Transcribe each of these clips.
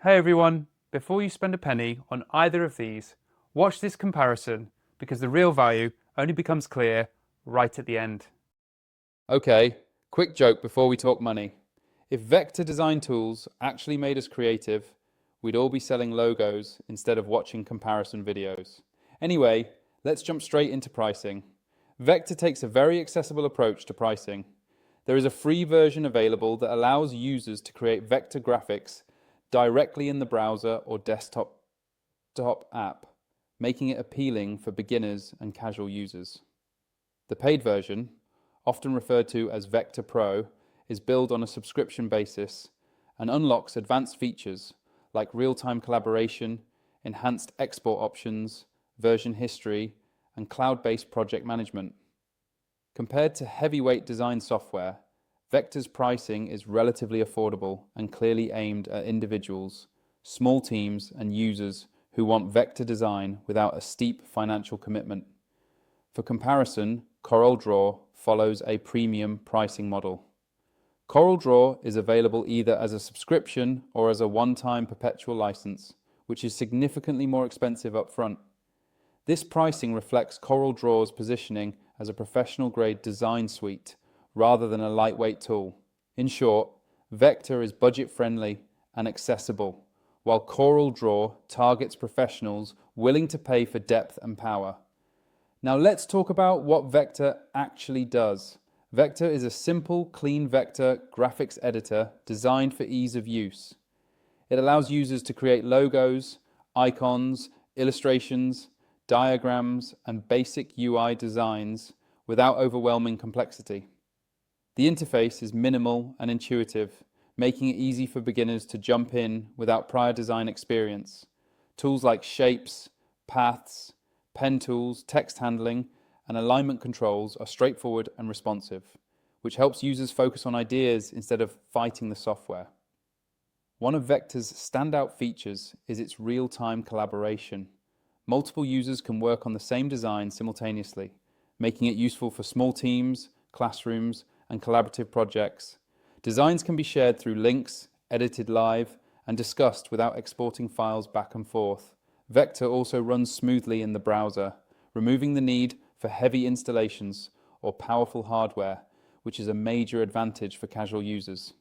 Hey everyone, before you spend a penny on either of these, watch this comparison because the real value only becomes clear right at the end. Okay, quick joke before we talk money. If vector design tools actually made us creative, we'd all be selling logos instead of watching comparison videos. Anyway, let's jump straight into pricing. Vector takes a very accessible approach to pricing. There is a free version available that allows users to create vector graphics directly in the browser or desktop app, making it appealing for beginners and casual users. The paid version, often referred to as Vectr Pro, is billed on a subscription basis and unlocks advanced features like real-time collaboration, enhanced export options, version history, and cloud-based project management. Compared to heavyweight design software, Vectr's pricing is relatively affordable and clearly aimed at individuals, small teams, and users who want vector design without a steep financial commitment. For comparison, CorelDRAW follows a premium pricing model. CorelDRAW is available either as a subscription or as a one-time perpetual license, which is significantly more expensive upfront. This pricing reflects CorelDRAW's positioning as a professional-grade design suite rather than a lightweight tool. In short, Vectr is budget-friendly and accessible, while CorelDRAW targets professionals willing to pay for depth and power. Now let's talk about what Vectr actually does. Vectr is a simple, clean vector graphics editor designed for ease of use. It allows users to create logos, icons, illustrations, diagrams, and basic UI designs without overwhelming complexity. The interface is minimal and intuitive, making it easy for beginners to jump in without prior design experience. Tools like shapes, paths, pen tools, text handling, and alignment controls are straightforward and responsive, which helps users focus on ideas instead of fighting the software. One of Vectr's standout features is its real-time collaboration. Multiple users can work on the same design simultaneously, making it useful for small teams, classrooms, and collaborative projects. Designs can be shared through links, edited live, and discussed without exporting files back and forth. Vectr also runs smoothly in the browser, removing the need for heavy installations or powerful hardware, which is a major advantage for casual users.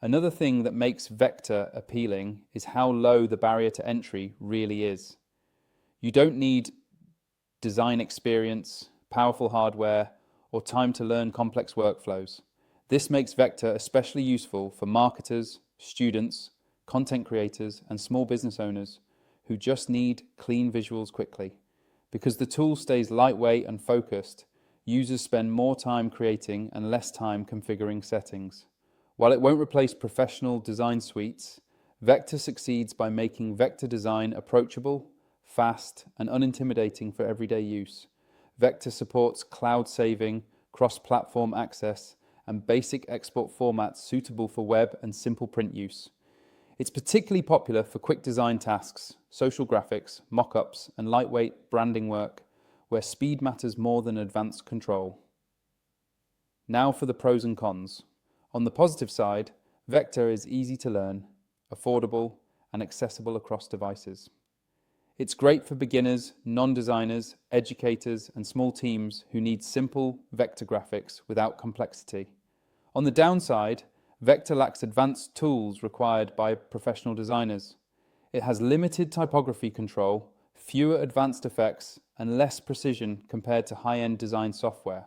Another thing that makes Vectr appealing is how low the barrier to entry really is. You don't need design experience, powerful hardware, or time to learn complex workflows. This makes Vectr especially useful for marketers, students, content creators, and small business owners who just need clean visuals quickly. Because the tool stays lightweight and focused, users spend more time creating and less time configuring settings. While it won't replace professional design suites, Vectr succeeds by making vector design approachable, fast, and unintimidating for everyday use. Vectr supports cloud-saving, cross-platform access, and basic export formats suitable for web and simple print use. It's particularly popular for quick design tasks, social graphics, mock-ups, and lightweight branding work, where speed matters more than advanced control. Now for the pros and cons. On the positive side, Vectr is easy to learn, affordable, and accessible across devices. It's great for beginners, non-designers, educators, and small teams who need simple vector graphics without complexity. On the downside, Vectr lacks advanced tools required by professional designers. It has limited typography control, fewer advanced effects, and less precision compared to high-end design software.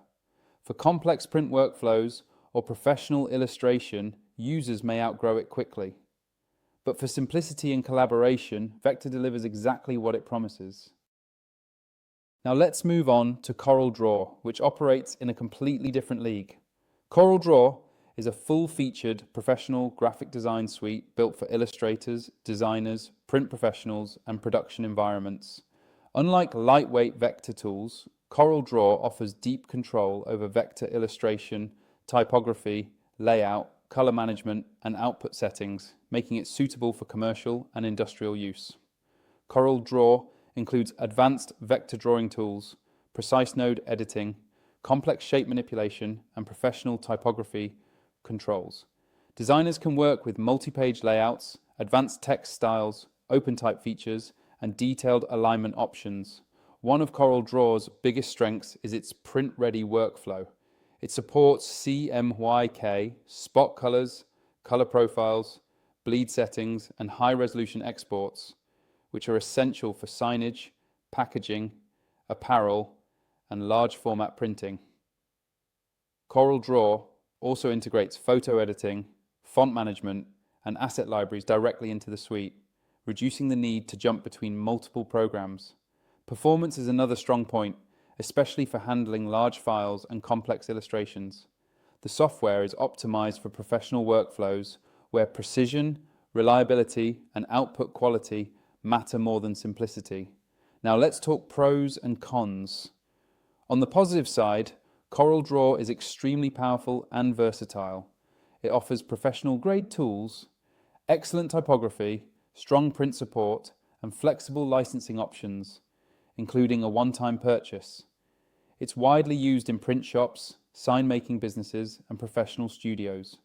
For complex print workflows or professional illustration, users may outgrow it quickly. But for simplicity and collaboration, Vectr delivers exactly what it promises. Now let's move on to CorelDRAW, which operates in a completely different league. CorelDRAW is a full-featured professional graphic design suite built for illustrators, designers, print professionals, and production environments. Unlike lightweight vector tools, CorelDRAW offers deep control over vector illustration, typography, layout, color management, and output settings, making it suitable for commercial and industrial use. CorelDRAW includes advanced vector drawing tools, precise node editing, complex shape manipulation, and professional typography controls. Designers can work with multi-page layouts, advanced text styles, OpenType features, and detailed alignment options. One of CorelDRAW's biggest strengths is its print-ready workflow. It supports CMYK, spot colors, color profiles, bleed settings, and high-resolution exports, which are essential for signage, packaging, apparel, and large format printing. CorelDRAW also integrates photo editing, font management, and asset libraries directly into the suite, reducing the need to jump between multiple programs. Performance is another strong point, especially for handling large files and complex illustrations. The software is optimized for professional workflows where precision, reliability, and output quality matter more than simplicity. Now let's talk pros and cons. On the positive side, CorelDRAW is extremely powerful and versatile. It offers professional-grade tools, excellent typography, strong print support, and flexible licensing options, including a one-time purchase. It's widely used in print shops, sign-making businesses, and professional studios.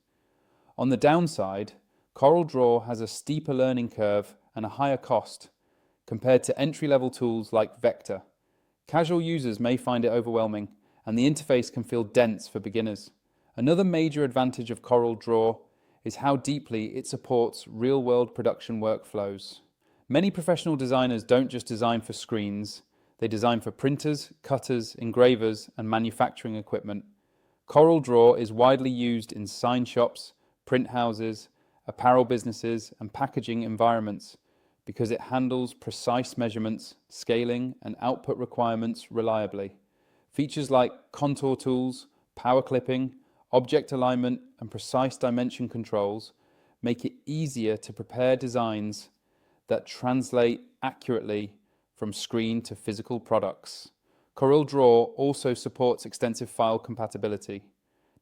On the downside, CorelDRAW has a steeper learning curve and a higher cost compared to entry-level tools like Vectr. Casual users may find it overwhelming, and the interface can feel dense for beginners. Another major advantage of CorelDRAW is how deeply it supports real-world production workflows. Many professional designers don't just design for screens, they design for printers, cutters, engravers, and manufacturing equipment. CorelDRAW is widely used in sign shops, print houses, apparel businesses, and packaging environments because it handles precise measurements, scaling, and output requirements reliably. Features like contour tools, power clipping, object alignment, and precise dimension controls make it easier to prepare designs that translate accurately from screen to physical products. CorelDRAW also supports extensive file compatibility.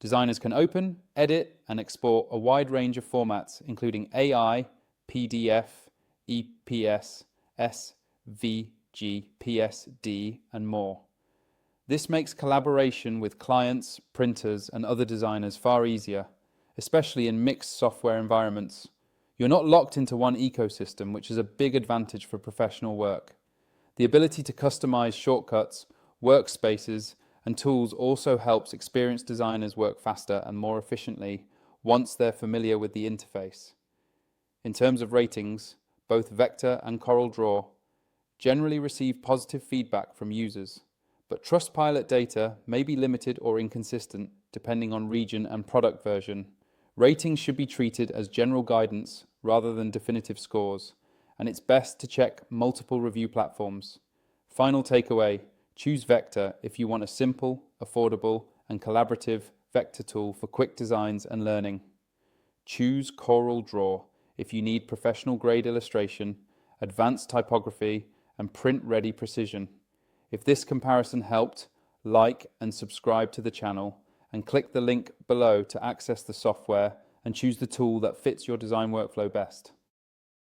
Designers can open, edit, and export a wide range of formats, including AI, PDF, EPS, SVG, PSD, and more. This makes collaboration with clients, printers, and other designers far easier, especially in mixed software environments. You're not locked into one ecosystem, which is a big advantage for professional work. The ability to customize shortcuts, workspaces, and tools also helps experienced designers work faster and more efficiently once they're familiar with the interface. In terms of ratings, both Vectr and CorelDRAW generally receive positive feedback from users, but Trustpilot data may be limited or inconsistent depending on region and product version. Ratings should be treated as general guidance rather than definitive scores, and it's best to check multiple review platforms. Final takeaway, choose Vectr if you want a simple, affordable, and collaborative vector tool for quick designs and learning. Choose CorelDRAW if you need professional-grade illustration, advanced typography, and print-ready precision. If this comparison helped, like and subscribe to the channel, and click the link below to access the software and choose the tool that fits your design workflow best.